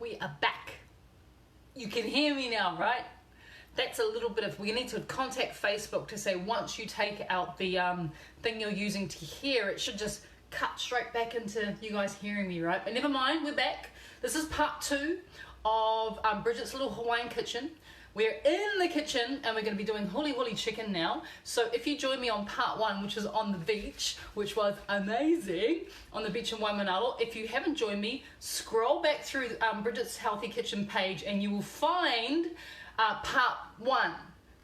We are back. You can hear me now, right? That's a little bit of, we need to contact Facebook to say once you take out the thing you're using to hear, it should just cut straight back into you guys hearing me, right? But never mind, we're back. This is part 2 of Bridget's little Hawaiian kitchen. We're in the kitchen and we're going to be doing Huli Huli chicken now. So if you join me on part 1, which is on the beach, which was amazing, on the beach in Waimanalo, if you haven't joined me, scroll back through Bridget's Healthy Kitchen page and you will find part 1.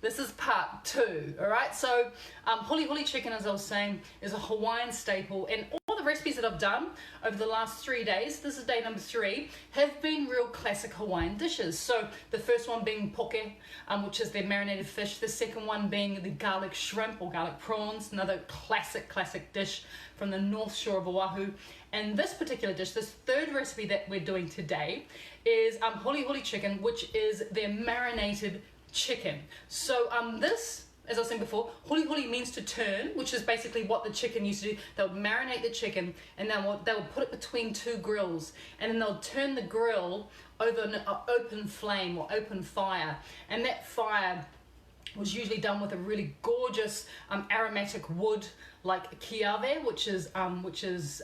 This is part 2, all right? So Huli Huli chicken, as I was saying, is a Hawaiian staple, and all the recipes that I've done over the last 3 days, this is day number 3, have been real classic Hawaiian dishes. So the first one being poke, which is their marinated fish. The second one being the garlic shrimp or garlic prawns, another classic dish from the North Shore of Oahu. And this particular dish, this third recipe that we're doing today, is Huli Huli chicken, which is their marinated chicken. So this, as I was saying before, Huli Huli means to turn, which is basically what the chicken used to do. They'll marinate the chicken and then they'll put it between 2 grills, and then they'll turn the grill over an open flame or open fire, and that fire was usually done with a really gorgeous aromatic wood like kiave, which is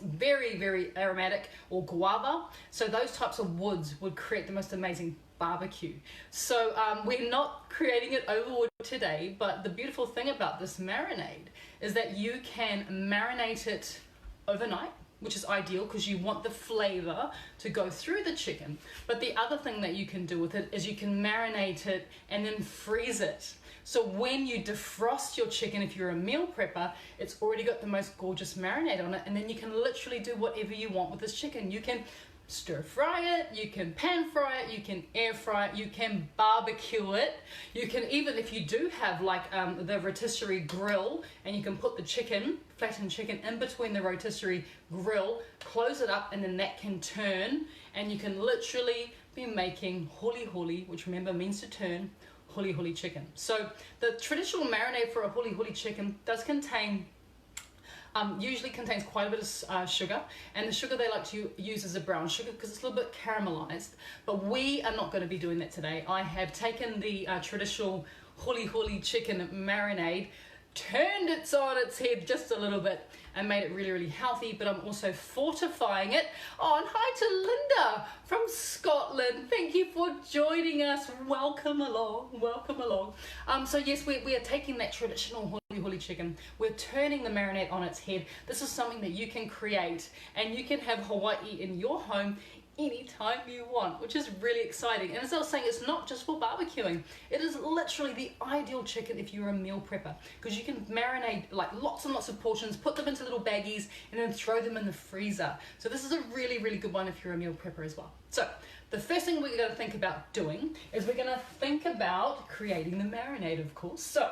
very, very aromatic, or guava. So those types of woods would create the most amazing barbecue. So we're not creating it over wood today, but the beautiful thing about this marinade is that you can marinate it overnight, which is ideal because you want the flavor to go through the chicken. But the other thing that you can do with it is you can marinate it and then freeze it. So when you defrost your chicken, if you're a meal prepper, it's already got the most gorgeous marinade on it, and then you can literally do whatever you want with this chicken. You can stir fry it, you can pan fry it, you can air fry it, you can barbecue it, you can even, if you do have like the rotisserie grill, and you can put the chicken, flattened chicken, in between the rotisserie grill, close it up, and then that can turn, and you can literally be making Huli Huli, which remember means to turn, Huli Huli chicken. So the traditional marinade for a Huli Huli chicken does contain usually contains quite a bit of sugar, and the sugar they like to use is a brown sugar because it's a little bit caramelized, but we are not going to be doing that today. I have taken the traditional Huli Huli chicken marinade, turned it on its head just a little bit and made it really, really healthy, but I'm also fortifying it. Oh, and hi to Linda from Scotland. Thank you for joining us. Welcome along, welcome along. So yes, we are taking that traditional Huli Huli chicken, we're turning the marinade on its head. This is something that you can create, and you can have Hawaii in your home anytime you want, which is really exciting. And as I was saying, it's not just for barbecuing. It is literally the ideal chicken if you're a meal prepper, because you can marinate like lots and lots of portions, put them into little baggies, and then throw them in the freezer. So this is a really, really good one if you're a meal prepper as well. So the first thing we're going to think about doing is we're going to think about creating the marinade, of course. So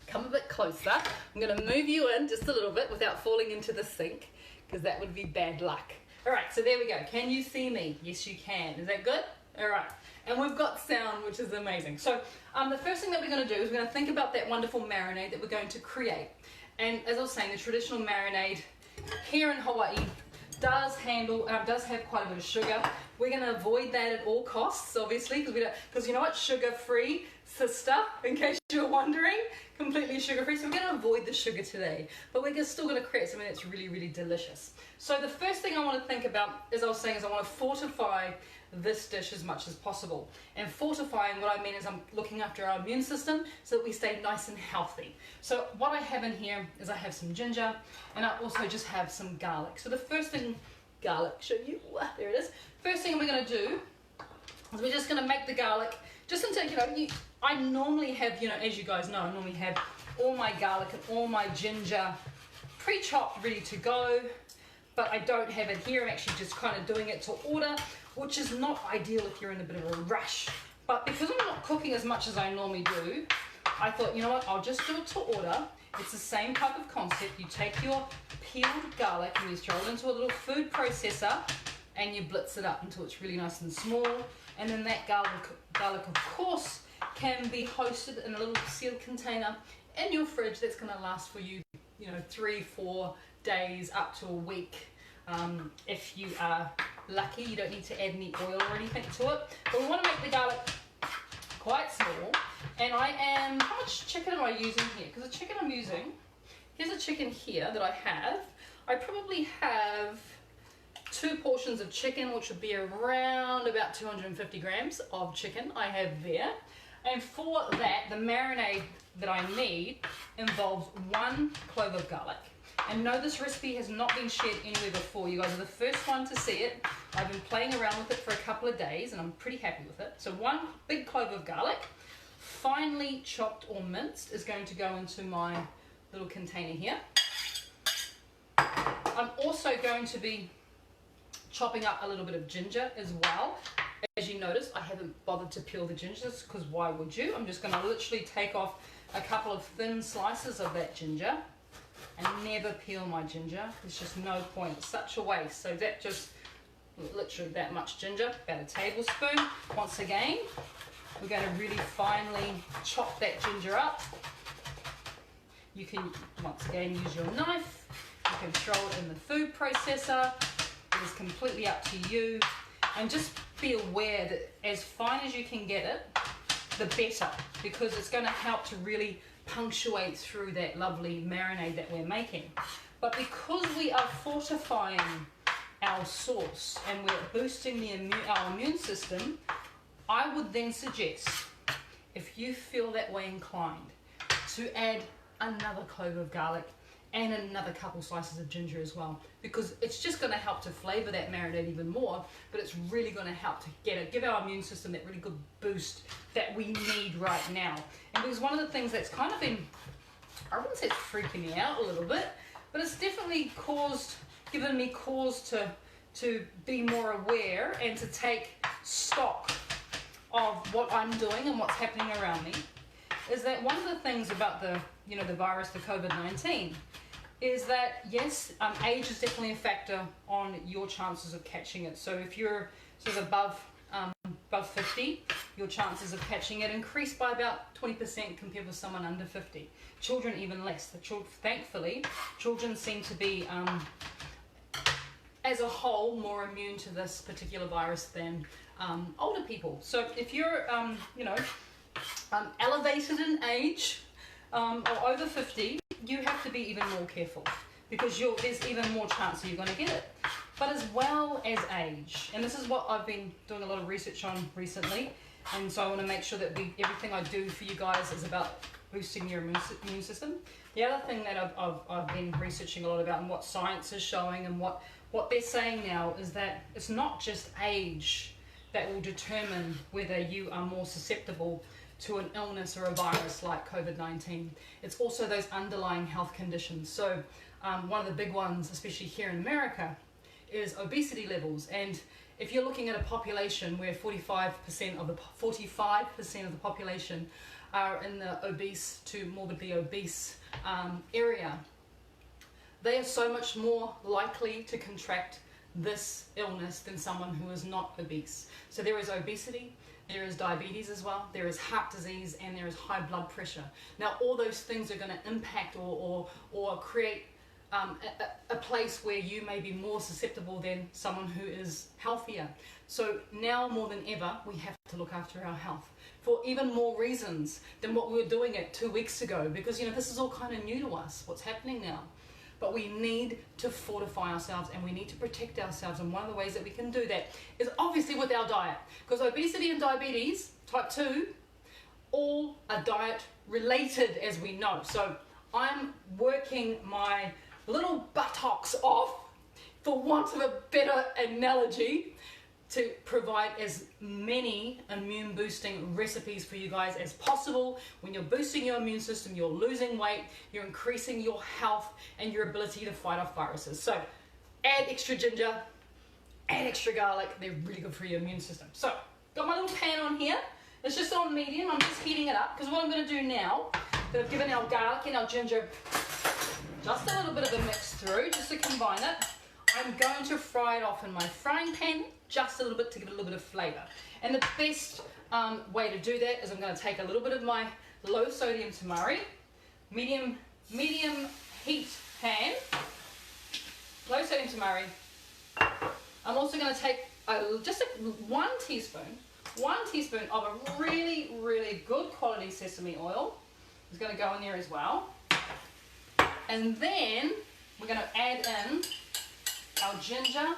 come a bit closer. I'm going to move you in just a little bit without falling into the sink, because that would be bad luck. All right, so there we go. Can you see me? Yes, you can. Is that good? All right. And we've got sound, which is amazing. So the first thing that we're going to do is we're going to think about that wonderful marinade that we're going to create. And as I was saying, the traditional marinade here in Hawaii does have quite a bit of sugar. We're going to avoid that at all costs, obviously, because you know what? Sugar-free, sister, in case you're wondering, completely sugar-free. So we're going to avoid the sugar today, but we're still going to create something that's really, really delicious. So the first thing I want to think about, as I was saying, is I want to fortify this dish as much as possible. And fortifying, what I mean is I'm looking after our immune system so that we stay nice and healthy. So what I have in here is I have some ginger, and I also just have some garlic. So the first thing, garlic, show you, there it is. First thing we're going to do is we're just going to make the garlic, just until, I normally have, as you guys know, I normally have all my garlic and all my ginger pre-chopped, ready to go. But I don't have it here. I'm actually just kind of doing it to order, which is not ideal if you're in a bit of a rush. But because I'm not cooking as much as I normally do, I thought, you know what, I'll just do it to order. It's the same type of concept. You take your peeled garlic and you throw it into a little food processor and you blitz it up until it's really nice and small. And then that garlic of course, can be hosted in a little sealed container in your fridge that's going to last for you, 3-4 days up to a week, if you are lucky, you don't need to add any oil or anything to it. But we want to make the garlic quite small. And how much chicken am I using here? Because the chicken I'm using, here's a chicken here that I have. I probably have 2 portions of chicken, which would be around about 250 grams of chicken I have there. And for that, the marinade that I need involves 1 clove of garlic. And no, this recipe has not been shared anywhere before. You guys are the first one to see it. I've been playing around with it for a couple of days and I'm pretty happy with it. So 1 big clove of garlic, finely chopped or minced, is going to go into my little container here. I'm also going to be chopping up a little bit of ginger as well. As you notice, I haven't bothered to peel the ginger because why would you? I'm just going to literally take off a couple of thin slices of that ginger and never peel my ginger. There's just no point. It's such a waste. So that just literally that much ginger, about a tablespoon. Once again, we're going to really finely chop that ginger up. You can once again use your knife. You can throw it in the food processor. It is completely up to you. And just be aware that as fine as you can get it, the better, because it's going to help to really punctuate through that lovely marinade that we're making. But because we are fortifying our sauce and we're boosting our immune system, I would then suggest, if you feel that way inclined, to add another clove of garlic and another couple slices of ginger as well, because it's just going to help to flavor that marinade even more, but it's really going to help to give our immune system that really good boost that we need right now. And because one of the things that's kind of been, I wouldn't say it's freaking me out a little bit, but it's definitely given me cause to be more aware and to take stock of what I'm doing and what's happening around me, is that one of the things about the virus, the COVID-19, is that yes, age is definitely a factor on your chances of catching it. So if you're sort of above 50, your chances of catching it increase by about 20% compared with someone under 50. Children even less. Thankfully, children seem to be, as a whole, more immune to this particular virus than older people. So if you're, elevated in age or over 50, you have to be even more careful, because there's even more chance that you're going to get it. But as well as age, and this is what I've been doing a lot of research on recently, and so I want to make sure that everything I do for you guys is about boosting your immune system. The other thing that I've been researching a lot about, and what science is showing and what they're saying now, is that it's not just age that will determine whether you are more susceptible to an illness or a virus like COVID-19. It's also those underlying health conditions. So one of the big ones, especially here in America, is obesity levels. And if you're looking at a population where 45% of the population are in the obese to morbidly obese area, they are so much more likely to contract this illness than someone who is not obese. So there is obesity, there is diabetes as well, there is heart disease, and there is high blood pressure. Now all those things are going to impact or create a place where you may be more susceptible than someone who is healthier. So now more than ever, we have to look after our health for even more reasons than what we were doing it 2 weeks ago, because this is all kind of new to us, what's happening now. But we need to fortify ourselves and we need to protect ourselves, and one of the ways that we can do that is obviously with our diet, because obesity and diabetes type 2 all are diet related, as we know. So I'm working my little buttocks off, for want of a better analogy, to provide as many immune boosting recipes for you guys as possible. When you're boosting your immune system, you're losing weight, you're increasing your health and your ability to fight off viruses. So add extra ginger, add extra garlic, they're really good for your immune system. So got my little pan on here, it's just on medium, I'm just heating it up, because what I'm going to do now, that I've given our garlic and our ginger just a little bit of a mix through, just to combine it, I'm going to fry it off in my frying pan just a little bit to give it a little bit of flavour. And the best way to do that is I'm going to take a little bit of my low sodium tamari, medium heat pan, low sodium tamari, I'm also going to take just 1 teaspoon of a really, really good quality sesame oil. It's going to go in there as well. And then we're going to add in our ginger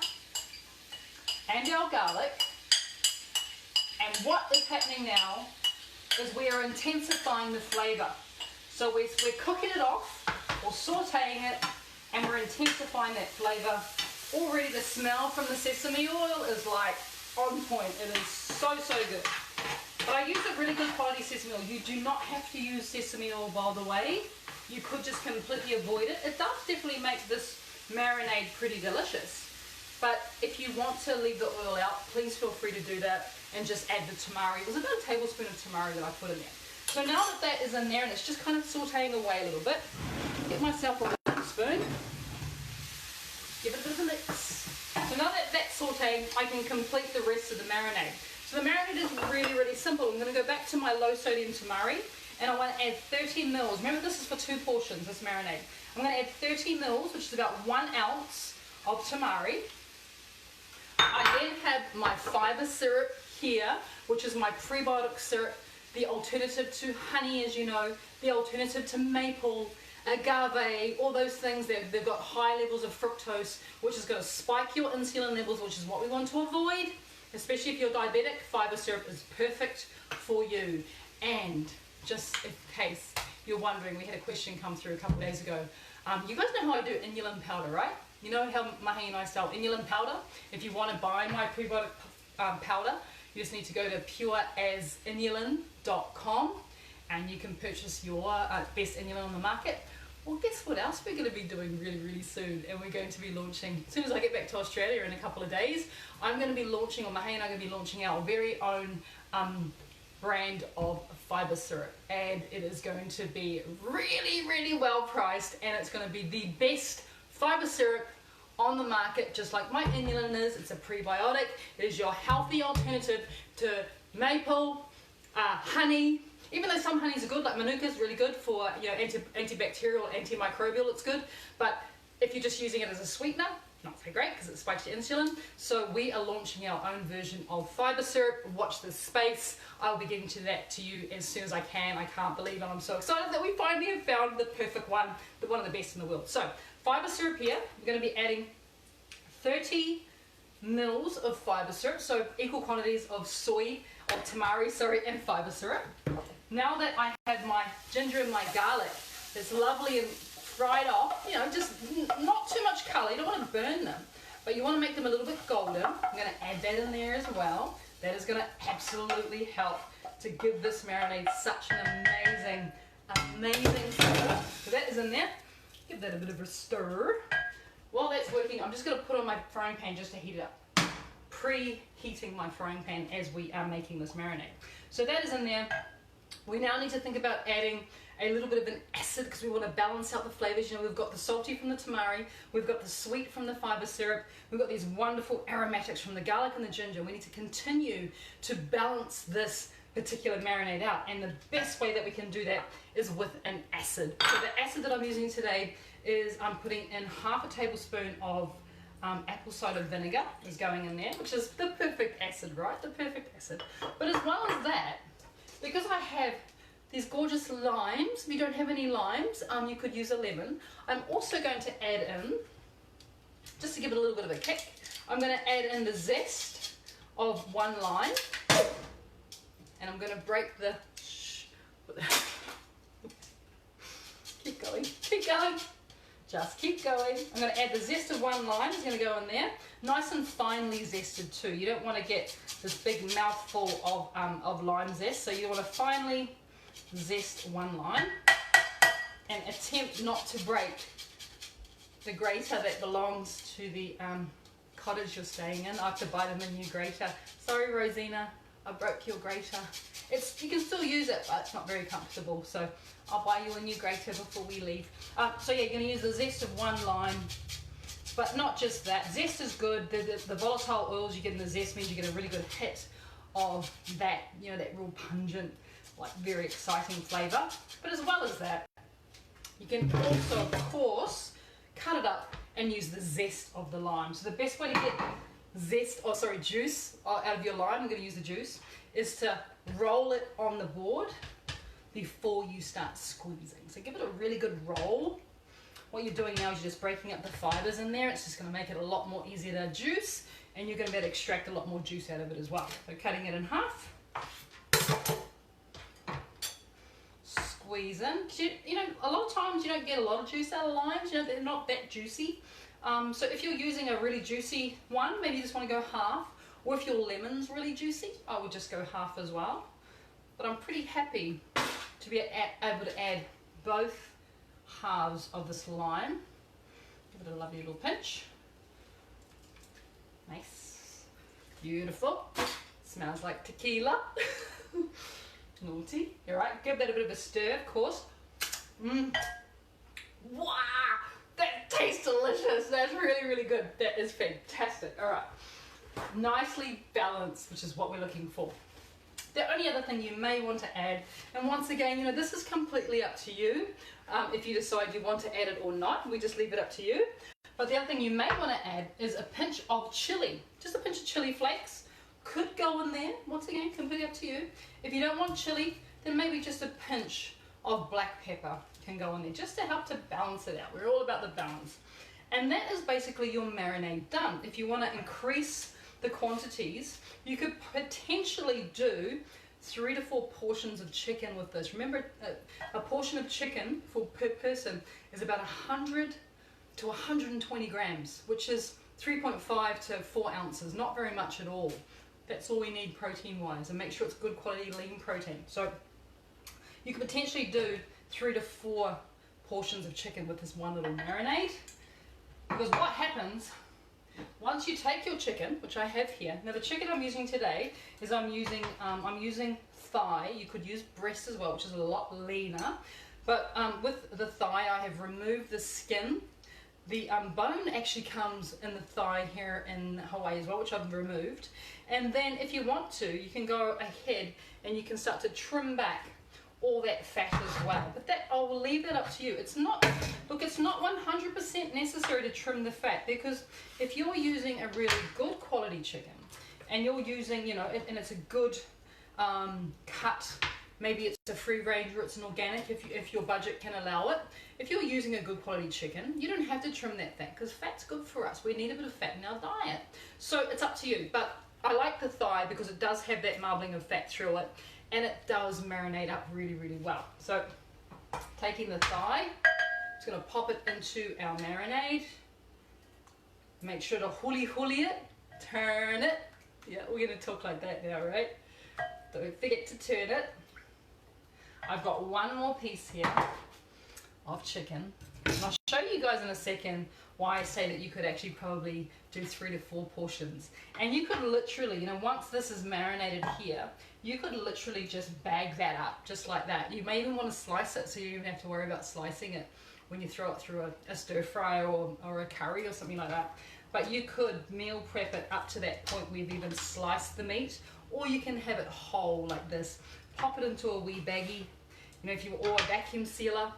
and our garlic. And what is happening now is we are intensifying the flavour. So we're cooking it off, or sauteing it, and we're intensifying that flavour. Already the smell from the sesame oil is like on point. It is so good. But I use a really good quality sesame oil. You do not have to use sesame oil, by the way. You could just completely avoid it. It does definitely make this marinade pretty delicious. But if you want to leave the oil out, please feel free to do that and just add the tamari. There's about a tablespoon of tamari that I put in there. So now that that is in there and it's just kind of sauteing away a little bit, get myself a wooden spoon, give it a bit of a mix. So now that that's sauteing, I can complete the rest of the marinade. So the marinade is really, really simple. I'm going to go back to my low sodium tamari and I want to add 30 mils. Remember, this is for 2 portions, this marinade. I'm going to add 30 mils, which is about 1 ounce of tamari. I then have my fiber syrup here, which is my prebiotic syrup, the alternative to honey, as you know, the alternative to maple, agave, all those things. They've got high levels of fructose, which is going to spike your insulin levels, which is what we want to avoid. Especially if you're diabetic, fiber syrup is perfect for you. And just in case you're wondering, we had a question come through a couple of days ago. You guys know how I do inulin powder, right? You know how Mahi and I sell inulin powder? If you want to buy my prebiotic powder, you just need to go to pureasinulin.com and you can purchase your best inulin on the market. Well, guess what else we're going to be doing really, really soon? And we're going to be launching, as soon as I get back to Australia in a couple of days, I'm going to be launching, or Mahi and I are going to be launching our very own brand of fiber syrup. And it is going to be really, really well priced, and it's going to be the best fiber syrup on the market, just like my inulin is. It's a prebiotic. It is your healthy alternative to maple, honey. Even though some honeys are good, like Manuka is really good for, you know, antibacterial, antimicrobial, it's good. But if you're just using it as a sweetener, not so great because it spikes your insulin. So we are launching our own version of fiber syrup. Watch this space. I'll be getting to that to you as soon as I can. I can't believe it. I'm so excited that we finally have found the perfect one, one of the best in the world. So fiber syrup here, we're going to be adding 30 mils of fiber syrup, so equal quantities of tamari, and fiber syrup. Now that I have my ginger and my garlic, it's lovely and fried off, you know, just not too much colour. You don't want to burn them, but you want to make them a little bit golden. I'm going to add that in there as well. That is going to absolutely help to give this marinade such an amazing flavour. So that is in there. Give that a bit of a stir. While that's working, I'm just going to put on my frying pan just to heat it up. Preheating my frying pan as we are making this marinade. So that is in there. We now need to think about adding a little bit of an acid because we want to balance out the flavors. You know, we've got the salty from the tamari, we've got the sweet from the fiber syrup, we've got these wonderful aromatics from the garlic and the ginger. We need to continue to balance this particular marinade out, and the best way that we can do that is with an acid. So the acid that I'm using today is I'm putting in half a tablespoon of apple cider vinegar is going in there, which is the perfect acid, right? The perfect acid. But as well as that, because I have these gorgeous limes, if you don't have any limes, you could use a lemon. I'm also going to add in, just to give it a little bit of a kick, I'm going to add in the zest of 1 lime. And I'm going to break the... Keep going, just keep going. I'm going to add the zest of 1 lime. It's going to go in there. Nice and finely zested too. You don't want to get this big mouthful of lime zest. So you want to finely zest 1 lime and attempt not to break the grater that belongs to the cottage you're staying in. I have to buy them a new grater. Sorry, Rosina, I broke your grater. You can still use it, but it's not very comfortable. So I'll buy you a new grater before we leave. So yeah, you're going to use the zest of 1 lime, but not just that. Zest is good. The volatile oils you get in the zest means you get a really good hit of that, you know, that real pungent, like very exciting flavour. But as well as that, you can also, of course, cut it up and use the zest of the lime. So the best way to get juice out of your lime, I'm going to use the juice, is to roll it on the board before you start squeezing. So give it a really good roll. What you're doing now is you're just breaking up the fibers in there. It's just going to make it a lot more easier to juice, and you're going to be able to extract a lot more juice out of it as well. So cutting it in half. Squeeze in. You know, a lot of times you don't get a lot of juice out of limes. You know, they're not that juicy. So if you're using a really juicy one, maybe you just want to go half. Or if your lemon's really juicy, I would just go half as well. But I'm pretty happy to be able to add both halves of this lime. Give it a lovely little pinch. Nice. Beautiful. Smells like tequila. Naughty. All right, give that a bit of a stir, of course. Wow, that tastes delicious. That's really, really good. That is fantastic. All right, nicely balanced, which is what we're looking for. The only other thing you may want to add, and once again, you know, this is completely up to you. If you decide you want to add it or not, we just leave it up to you. But the other thing you may want to add is a pinch of chili. Just a pinch of chili flakes. Could go in there, once again, completely up to you. If you don't want chili, then maybe just a pinch of black pepper can go in there, just to help to balance it out. We're all about the balance. And that is basically your marinade done. If you want to increase the quantities, you could potentially do 3 to 4 portions of chicken with this. Remember, a portion of chicken per person is about 100 to 120 grams, which is 3.5 to 4 ounces, not very much at all. That's all we need protein wise, and make sure it's good quality lean protein. So you could potentially do 3 to 4 portions of chicken with this one little marinade, because what happens once you take your chicken, which I have here. Now the chicken I'm using today is I'm using thigh. You could use breast as well, which is a lot leaner, but with the thigh I have removed the skin. The bone actually comes in the thigh here in Hawaii as well, which I've removed. And then if you want to, you can go ahead and you can start to trim back all that fat as well. But that, I will leave that up to you. It's not, look, it's not 100% necessary to trim the fat, because if you're using a really good quality chicken and you're using, you know, and it's a good cut, maybe it's a free range or it's an organic if your budget can allow it. If you're using a good quality chicken, you don't have to trim that fat, because fat's good for us. We need a bit of fat in our diet. So it's up to you. But I like the thigh because it does have that marbling of fat through it, and it does marinate up really, really well. So taking the thigh, just going to pop it into our marinade. Make sure to huli huli it, turn it. Yeah, we're going to talk like that now, right? Don't forget to turn it. I've got one more piece here of chicken, and I'll show you guys in a second why I say that you could actually probably do 3 to 4 portions. And you could literally, you know, once this is marinated here, you could literally just bag that up just like that. You may even want to slice it, so you don't even have to worry about slicing it when you throw it through a stir fry or a curry or something like that. But you could meal prep it up to that point where you've even sliced the meat, or you can have it whole like this. Pop it into a wee baggie, you know, or a vacuum seal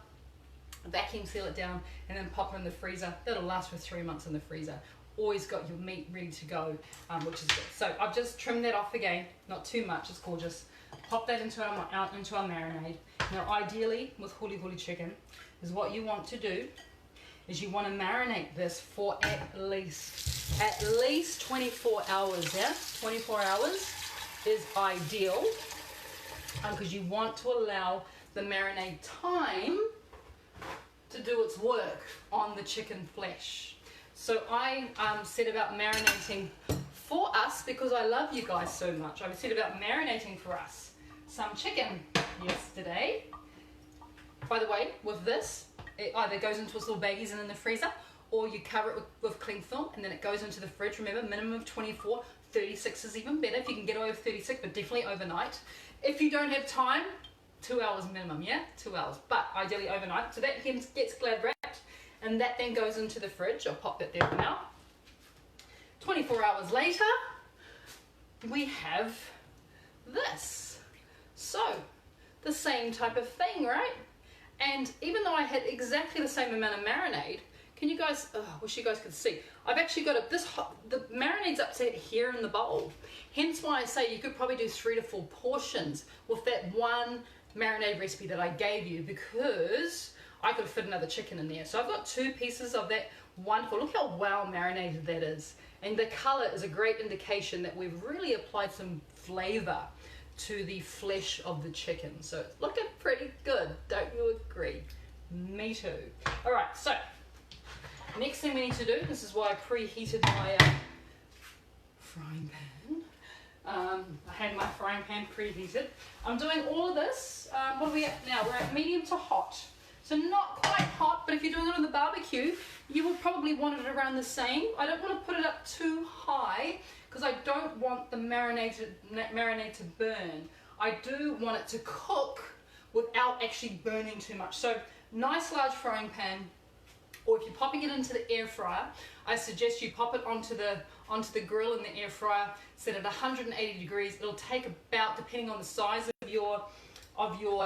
it down, and then pop it in the freezer. That'll last for 3 months in the freezer. Always got your meat ready to go, which is good. So I've just trimmed that off again, not too much, it's gorgeous. Pop that into our marinade. Now ideally with huli huli chicken is what you want to do is you want to marinate this for at least 24 hours. Yeah, 24 hours is ideal, because you want to allow the marinade time to do its work on the chicken flesh. So I said about marinating for us, because I love you guys so much. I said about marinating for us some chicken yesterday. By the way, with this, it either goes into its little baggies and in the freezer, or you cover it with cling film and then it goes into the fridge. Remember, minimum of 24, 36 is even better if you can get away with 36, but definitely overnight. If you don't have time, 2 hours minimum, yeah? 2 hours, but ideally overnight. So that gets glad wrapped, and that then goes into the fridge. I'll pop that there for now. 24 hours later, we have this. So, the same type of thing, right? And even though I had exactly the same amount of marinade, Can you guys, oh, I wish you guys could see. I've actually got the marinade's up to here in the bowl. Hence why I say you could probably do 3 to 4 portions with that one marinade recipe that I gave you, because I could fit another chicken in there. So I've got 2 pieces of that wonderful, look how well marinated that is. And the color is a great indication that we've really applied some flavor to the flesh of the chicken. So it's looking pretty good, don't you agree? Me too. All right, so next thing we need to do, this is why I preheated my frying pan. I had my frying pan preheated. I'm doing all of this. What are we at now? We're at medium to hot. So not quite hot, but if you're doing it on the barbecue, you will probably want it around the same. I don't want to put it up too high because I don't want the marinade to burn. I do want it to cook without actually burning too much. So nice large frying pan, or if you're popping it into the air fryer, I suggest you pop it onto the grill in the air fryer, set it at 180 degrees. It'll take about, depending on the size of your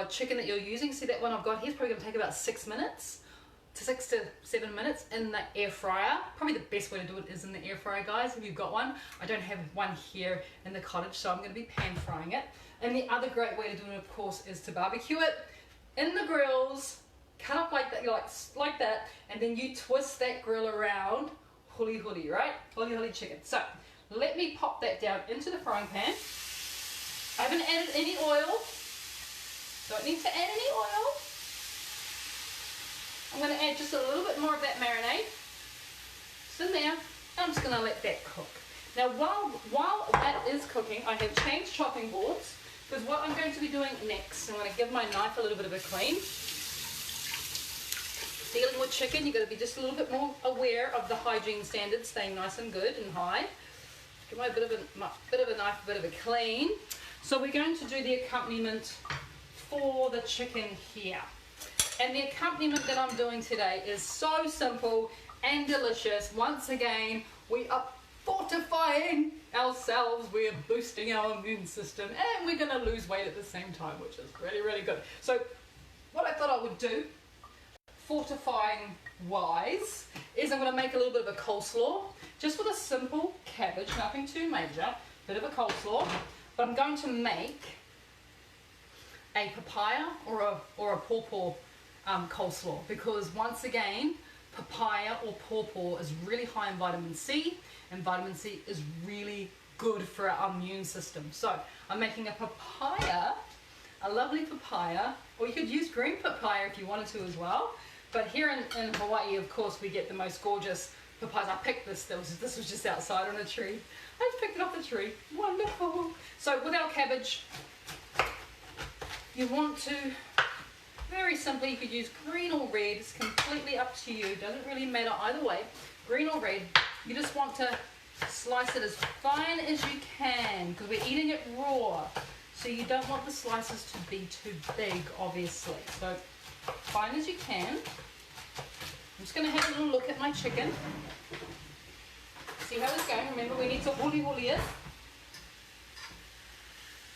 chicken that you're using, see that one I've got here is probably going to take about 6 minutes, to 6 to 7 minutes in the air fryer. Probably the best way to do it is in the air fryer, guys, if you've got one. I don't have one here in the cottage, so I'm going to be pan frying it. And the other great way to do it, of course, is to barbecue it in the grills, cut up like that, like that, and then you twist that grill around. Huli huli, right? Huli huli chicken. So let me pop that down into the frying pan. I haven't added any oil. Don't need to add any oil. I'm going to add just a little bit more of that marinade. It's in there. I'm just going to let that cook. Now while that is cooking, I have changed chopping boards, because what I'm going to be doing next, I'm going to give my knife a little bit of a clean. Dealing with chicken, you've got to be just a little bit more aware of the hygiene standards, staying nice and good and high. Give my bit of a knife a bit of a clean. So we're going to do the accompaniment for the chicken here. And the accompaniment that I'm doing today is so simple and delicious. Once again, we are fortifying ourselves, we are boosting our immune system, and we're going to lose weight at the same time, which is really, really good. So what I thought I would do, fortifying wise, is I'm going to make a little bit of a coleslaw, just with a simple cabbage, nothing too major, bit of a coleslaw, but I'm going to make a papaya or a pawpaw coleslaw, because once again, papaya or pawpaw is really high in vitamin C, and vitamin C is really good for our immune system. So I'm making a papaya, a lovely papaya, or you could use green papaya if you wanted to as well. But here in Hawaii, of course, we get the most gorgeous papayas. I picked this was just outside on a tree. I just picked it off the tree. Wonderful. So with our cabbage, you want to, very simply, you could use green or red. It's completely up to you. Doesn't really matter either way. Green or red. You just want to slice it as fine as you can, because we're eating it raw. So you don't want the slices to be too big, obviously. So fine as you can. I'm just going to have a little look at my chicken. See how it's going. Remember, we need to huli huli it.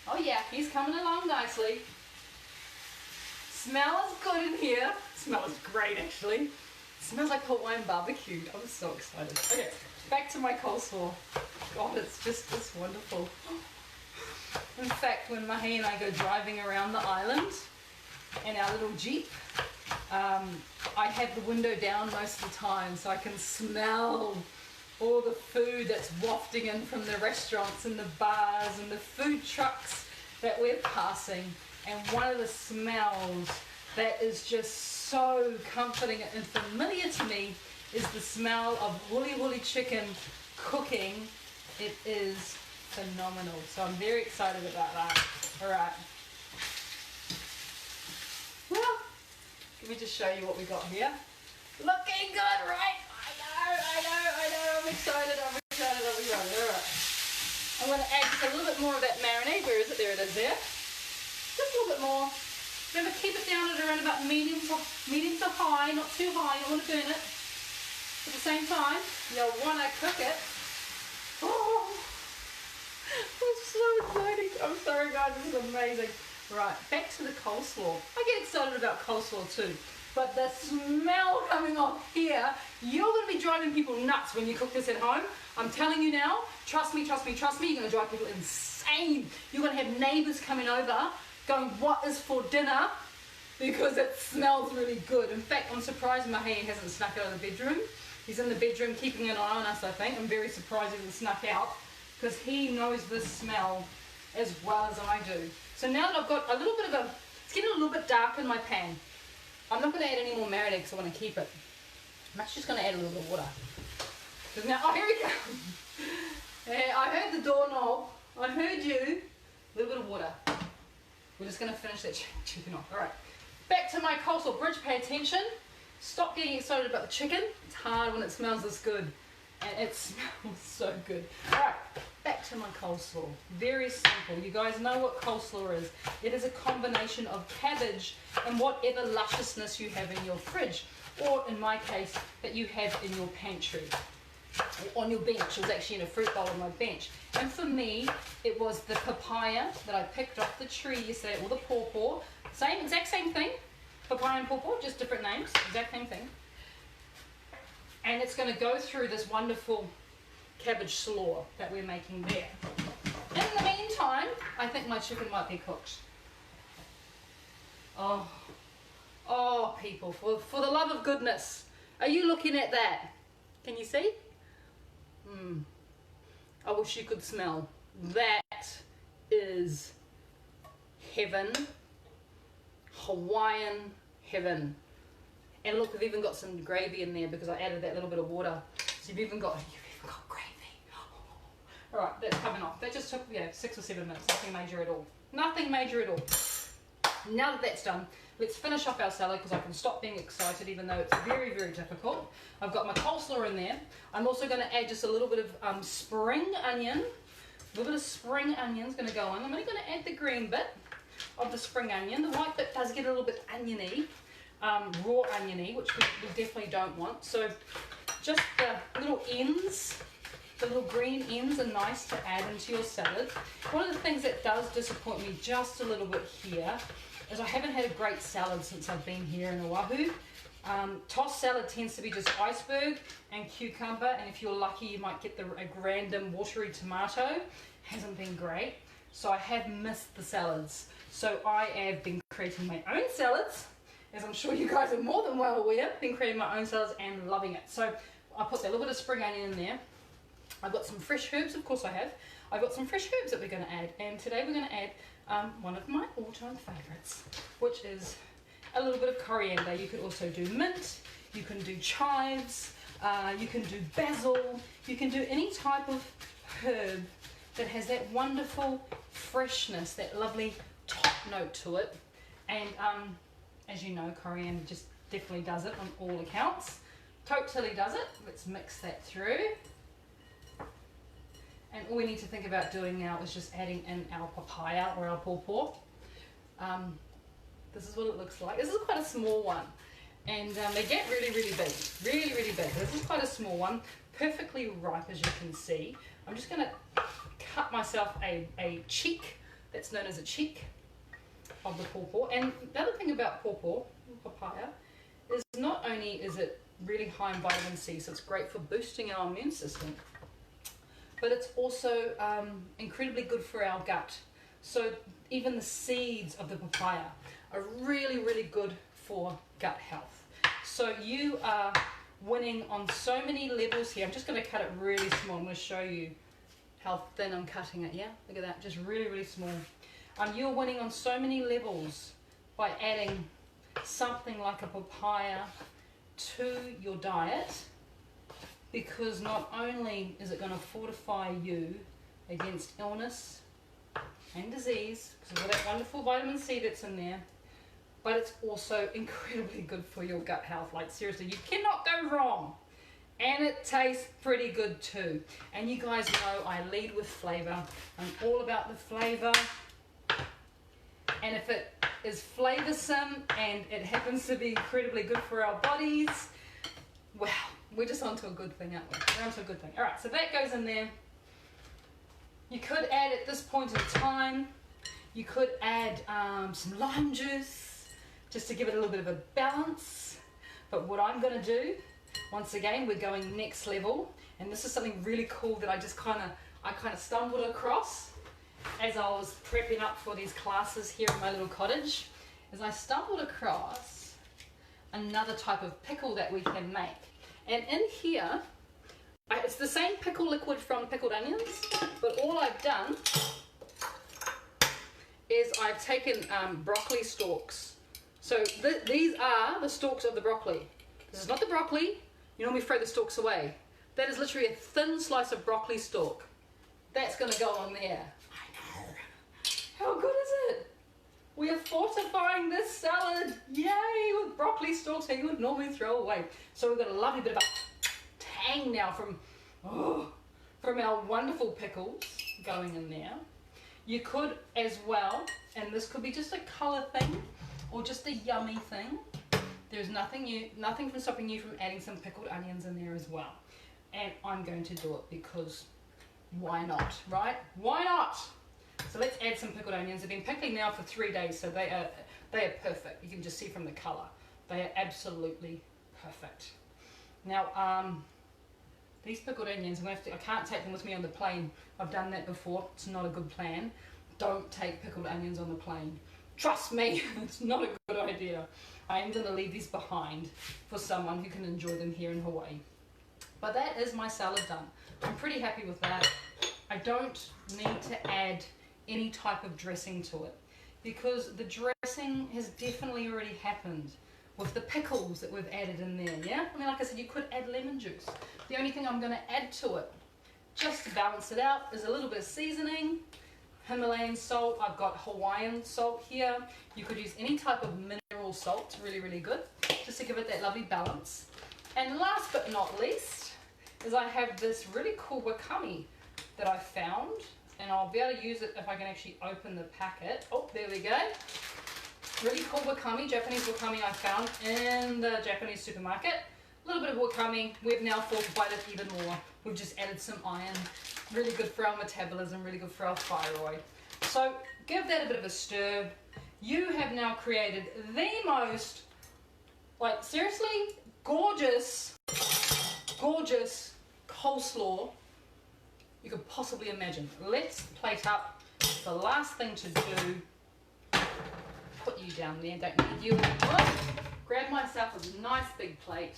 Oh yeah, he's coming along nicely. Smell is good in here. Smell is great, actually. It smells like Hawaiian barbecue. I'm so excited. Okay, back to my coleslaw. God, it's wonderful. In fact, when Mahi and I go driving around the island in our little Jeep, I have the window down most of the time so I can smell all the food that's wafting in from the restaurants and the bars and the food trucks that we're passing. And one of the smells that is just so comforting and familiar to me is the smell of huli huli chicken cooking. It is phenomenal. So I'm very excited about that. All right. Well, let me just show you what we got here. Looking good, right? I know. I'm excited. All right. I'm going to add just a little bit more of that marinade. Where is it? There it is there. Just a little bit more. Remember, keep it down at around about medium to high, not too high. You don't want to burn it. At the same time, you'll want to cook it. Oh, it's so exciting. I'm sorry, guys. This is amazing. Right, back to the coleslaw. I get excited about coleslaw too. But the smell coming off here, you're going to be driving people nuts when you cook this at home. I'm telling you now, trust me, trust me, trust me, you're going to drive people insane. You're going to have neighbours coming over going, what is for dinner? Because it smells really good. In fact, I'm surprised Mahi hasn't snuck out of the bedroom. He's in the bedroom keeping an eye on us, I think. I'm very surprised he hasn't snuck out because he knows this smell as well as I do. So now that I've got a little bit of it's getting a little bit dark in my pan. I'm not going to add any more marinade because I want to keep it. I'm actually just going to add a little bit of water. Because now, oh, here we go. Hey, I heard the doorknob. I heard you. A little bit of water. We're just going to finish that chicken off. All right. Back to my coleslaw. Bridge, pay attention. Stop getting excited about the chicken. It's hard when it smells this good. And it smells so good. Alright, back to my coleslaw. Very simple. You guys know what coleslaw is. It is a combination of cabbage and whatever lusciousness you have in your fridge. Or in my case, that you have in your pantry. Or on your bench. It was actually in a fruit bowl on my bench. And for me, it was the papaya that I picked off the tree yesterday, or the pawpaw. Exact same thing. Papaya and pawpaw, just different names, exact same thing. And it's going to go through this wonderful cabbage slaw that we're making there. In the meantime, I think my chicken might be cooked. Oh, people, for the love of goodness, are you looking at that? Can you see? I wish you could smell. That is heaven. Hawaiian heaven. And look, we've even got some gravy in there because I added that little bit of water. So you've even got gravy. All right, that's coming off. That just took 6 or 7 minutes. Nothing major at all. Nothing major at all. Now that that's done, let's finish off our salad because I can stop being excited even though it's very, very difficult. I've got my coleslaw in there. I'm also going to add just a little bit of spring onion. A little bit of spring onion is going to go on. I'm only going to add the green bit of the spring onion. The white bit does get a little bit oniony, raw oniony, which we definitely don't want. So just the little ends, the little green ends are nice to add into your salad. One of the things that does disappoint me just a little bit here is I haven't had a great salad since I've been here in Oahu. Tossed salad tends to be just iceberg and cucumber, and if you're lucky you might get a random watery tomato. Hasn't been great. So I have missed the salads. So I have been creating my own salads, as I'm sure you guys are more than well aware. Been creating my own salads and loving it. So I put that little bit of spring onion in there. I've got some fresh herbs, of course I have. I've got some fresh herbs that we're going to add. And today we're going to add one of my all-time favourites, which is a little bit of coriander. You could also do mint, you can do chives, you can do basil, you can do any type of herb that has that wonderful freshness, that lovely top note to it. And as you know, coriander just definitely does it on all accounts. Totally does it. Let's mix that through. And all we need to think about doing now is just adding in our papaya or our pawpaw. This is what it looks like. This is quite a small one. And they get really, really big. Really, really big. This is quite a small one. Perfectly ripe, as you can see. I'm just going to cut myself a cheek, that's known as a cheek, of the pawpaw. And the other thing about pawpaw, papaya, is not only is it really high in vitamin C, so it's great for boosting our immune system, but it's also incredibly good for our gut. So even the seeds of the papaya are really, really good for gut health. So you are winning on so many levels here. I'm just going to cut it really small. I'm going to show you how thin I'm cutting it. Yeah, look at that, just really, really small. You're winning on so many levels by adding something like a papaya to your diet, because not only is it going to fortify you against illness and disease because of all that wonderful vitamin C that's in there, but it's also incredibly good for your gut health. Like seriously, you cannot go wrong. And it tastes pretty good too. And you guys know I lead with flavour. I'm all about the flavour. And if it is flavoursome and it happens to be incredibly good for our bodies, wow, we're just onto a good thing, aren't we? We're onto a good thing. All right, so that goes in there. You could add at this point in time, you could add some lime juice, just to give it a little bit of a balance. But what I'm going to do, once again, we're going next level, and this is something really cool that I just kind of stumbled across as I was prepping up for these classes here in my little cottage, is I stumbled across another type of pickle that we can make. And in here, it's the same pickle liquid from pickled onions, but all I've done is I've taken broccoli stalks. So these are the stalks of the broccoli. This is not the broccoli. You normally throw the stalks away. That is literally a thin slice of broccoli stalk. That's going to go on there. I know. How good is it? We are fortifying this salad. Yay, with broccoli stalks that you would normally throw away. So we've got a lovely bit of a tang now from our wonderful pickles going in there. You could as well, and this could be just a colour thing or just a yummy thing. There's nothing from stopping you from adding some pickled onions in there as well. And I'm going to do it because why not, right? Why not? So let's add some pickled onions. They've been pickling now for 3 days, so they are perfect. You can just see from the colour. They are absolutely perfect. Now, these pickled onions, I can't take them with me on the plane. I've done that before. It's not a good plan. Don't take pickled onions on the plane. Trust me, it's not a good idea. I am going to leave these behind for someone who can enjoy them here in Hawaii. But that is my salad done. I'm pretty happy with that. I don't need to add any type of dressing to it because the dressing has definitely already happened with the pickles that we've added in there, yeah? I mean, like I said, you could add lemon juice. The only thing I'm going to add to it, just to balance it out, is a little bit of seasoning, Himalayan salt. I've got Hawaiian salt here. You could use any type of mineral salt. It's really, really good, just to give it that lovely balance. And last but not least, is I have this really cool wakame that I found, and I'll be able to use it if I can actually open the packet. Oh, there we go. Really cool wakame, Japanese wakame I found in the Japanese supermarket. A little bit of wakame. We've now fortified it even more. We've just added some iron. Really good for our metabolism, really good for our thyroid. So give that a bit of a stir. You have now created the most, like, seriously, gorgeous coleslaw you could possibly imagine. Let's plate up. The last thing to do, put you down there, don't need you anymore. Grab myself a nice big plate.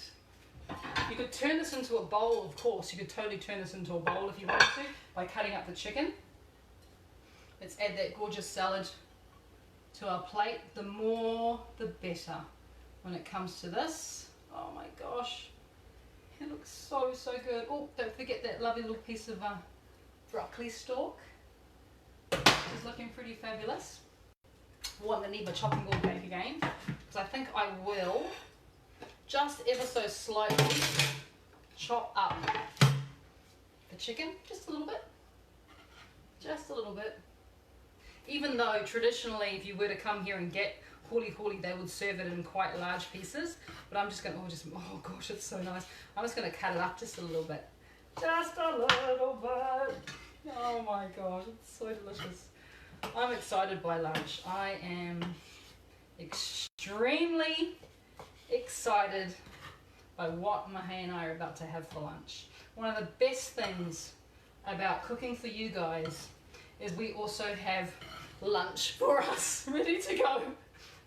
You could turn this into a bowl, of course. You could totally turn this into a bowl if you wanted to by cutting up the chicken. Let's add that gorgeous salad to our plate. The more, the better when it comes to this. Oh my gosh. It looks so, so good. Oh, don't forget that lovely little piece of broccoli stalk. It's looking pretty fabulous. Oh, I'm going to need my chopping board back again, because I think I will just ever so slightly chop up the chicken, just a little bit. Just a little bit. Even though traditionally, if you were to come here and get Huli Huli, they would serve it in quite large pieces. But I'm just going to, oh gosh, it's so nice. I'm just going to cut it up just a little bit. Just a little bit. Oh my gosh, it's so delicious. I'm excited by lunch. I am extremely excited by what Mahei and I are about to have for lunch. One of the best things about cooking for you guys is we also have lunch for us ready to go.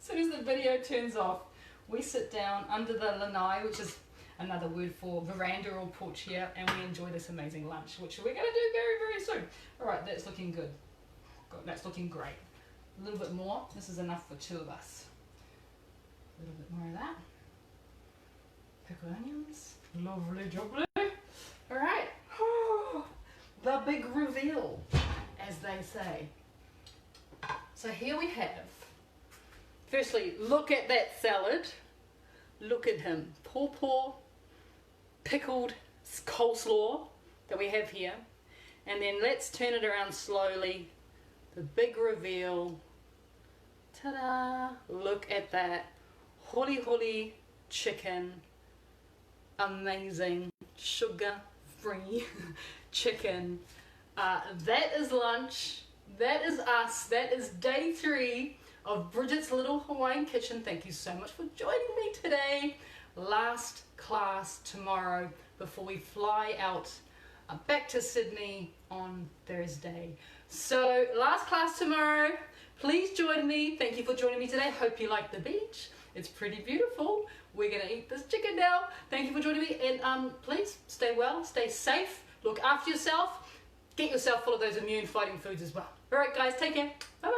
As soon as the video turns off, we sit down under the lanai, which is another word for veranda or porch here, and we enjoy this amazing lunch, which we're going to do very, very soon. All right, that's looking good. God, that's looking great. A little bit more. This is enough for 2 of us. A little bit more of that. Pickled onions. Lovely jubbly. All right. The big reveal, as they say. So here we have, firstly, look at that salad. Look at him. Paw pickled coleslaw that we have here. And then let's turn it around slowly. The big reveal. Ta-da! Look at that. Huli Huli chicken. Amazing. Sugar-free chicken. That is lunch. That is us. That is day 3 of Bridget's Little Hawaiian Kitchen. Thank you so much for joining me today. Last class tomorrow before we fly out back to Sydney on Thursday. So last class tomorrow. Please join me. Thank you for joining me today. Hope you like the beach. It's pretty beautiful. We're gonna eat this chicken now. Thank you for joining me, and please stay well, stay safe, look after yourself, get yourself full of those immune fighting foods as well. All right guys, take care. Bye.